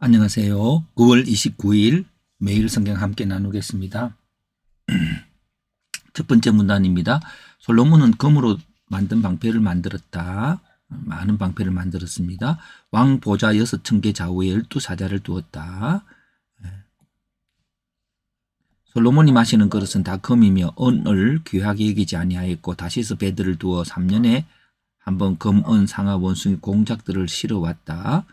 안녕하세요. 9월 29일 매일 성경 함께 나누겠습니다. 첫 번째 문단입니다. 솔로몬은 금으로 만든 방패를 만들었다. 많은 방패를 만들었습니다. 왕 보좌 6층계 좌우에 12사자를 두었다. 솔로몬이 마시는 그릇은 다 금이며 은을 귀하게 여기지 아니하였고 다시스 베드를 두어 3년에 한번 금, 은, 상아, 원숭이, 공작들을 실어왔다.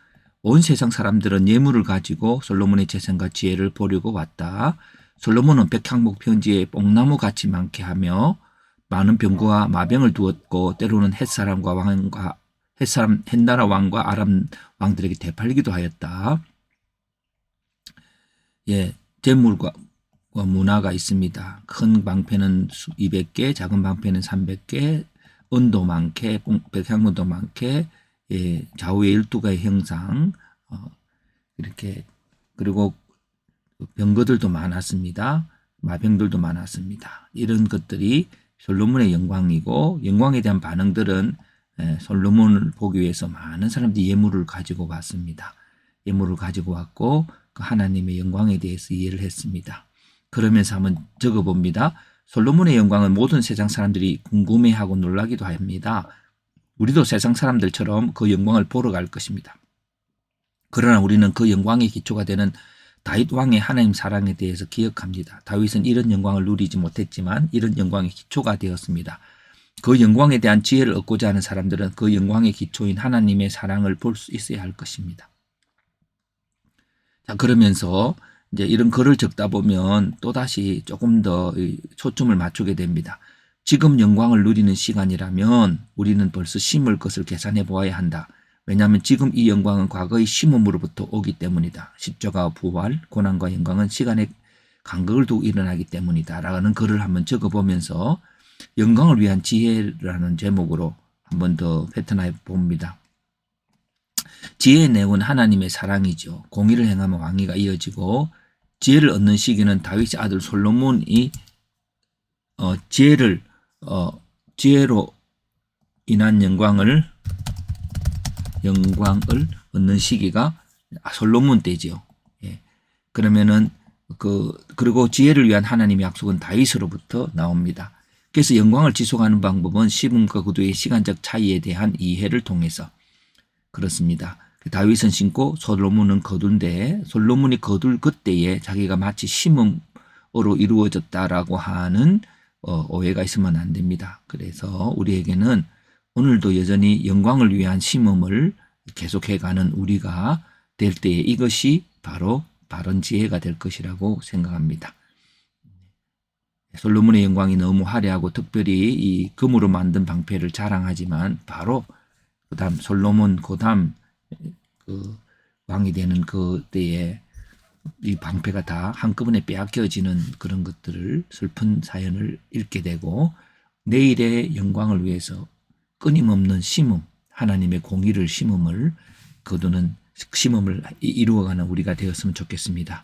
온 세상 사람들은 예물을 가지고 솔로몬의 재성과 지혜를 보려고 왔다. 솔로몬은 백향목 편지에 뽕나무 같이 많게 하며 많은 병거와 마병을 두었고 때로는 햇나라 왕과 아람 왕들에게 되팔리기도 하였다. 재물과 문화가 있습니다. 큰 방패는 200개, 작은 방패는 300개, 은도 많게, 백향목도 많게, 좌우에 12가의 형상, 이렇게, 그리고 병거들도 많았습니다. 마병들도 많았습니다. 이런 것들이 솔로몬의 영광이고, 영광에 대한 반응들은 솔로몬을 보기 위해서 많은 사람들이 예물을 가지고 왔습니다. 예물을 가지고 왔고, 그 하나님의 영광에 대해서 이해를 했습니다. 그러면서 한번 적어봅니다. 솔로몬의 영광은 모든 세상 사람들이 궁금해하고 놀라기도 합니다. 우리도 세상 사람들처럼 그 영광을 보러 갈 것입니다. 그러나 우리는 그 영광의 기초가 되는 다윗 왕의 하나님 사랑에 대해서 기억합니다. 다윗은 이런 영광을 누리지 못했지만 이런 영광의 기초가 되었습니다. 그 영광에 대한 지혜를 얻고자 하는 사람들은 그 영광의 기초인 하나님의 사랑을 볼 수 있어야 할 것입니다. 자, 그러면서 이제 이런 글을 적다 보면 또다시 조금 더 초점을 맞추게 됩니다. 지금 영광을 누리는 시간이라면 우리는 벌써 심을 것을 계산해 보아야 한다. 왜냐하면 지금 이 영광은 과거의 심음으로부터 오기 때문이다. 십자가와 부활, 고난과 영광은 시간의 간격을 두고 일어나기 때문이다. 라는 글을 한번 적어보면서 영광을 위한 지혜라는 제목으로 한번 더 패턴해 봅니다. 지혜의 내용은 하나님의 사랑이죠. 공의를 행하면 왕위가 이어지고 지혜를 얻는 시기는 다윗의 아들 솔로몬이 지혜로 인한 영광을 얻는 시기가 솔로몬 때지요. 그러면은 그리고 지혜를 위한 하나님의 약속은 다윗으로부터 나옵니다. 그래서 영광을 지속하는 방법은 시분과 구도의 시간적 차이에 대한 이해를 통해서 그렇습니다. 다윗은 심고 솔로몬은 거둔데 솔로몬이 거둘 그때에 자기가 마치 심음으로 이루어졌다라고 하는 오해가 있으면 안 됩니다. 그래서 우리에게는 오늘도 여전히 영광을 위한 심음을 계속해가는 우리가 될 때에 이것이 바로 바른 지혜가 될 것이라고 생각합니다. 솔로몬의 영광이 너무 화려하고 특별히 이 금으로 만든 방패를 자랑하지만 바로 그다음 솔로몬 그다음 그 왕이 되는 그때에 이 방패가 다 한꺼번에 빼앗겨지는 그런 것들을 슬픈 사연을 읽게 되고 내일의 영광을 위해서 끊임없는 심음, 하나님의 공의를 심음을 거두는 심음을 이루어가는 우리가 되었으면 좋겠습니다.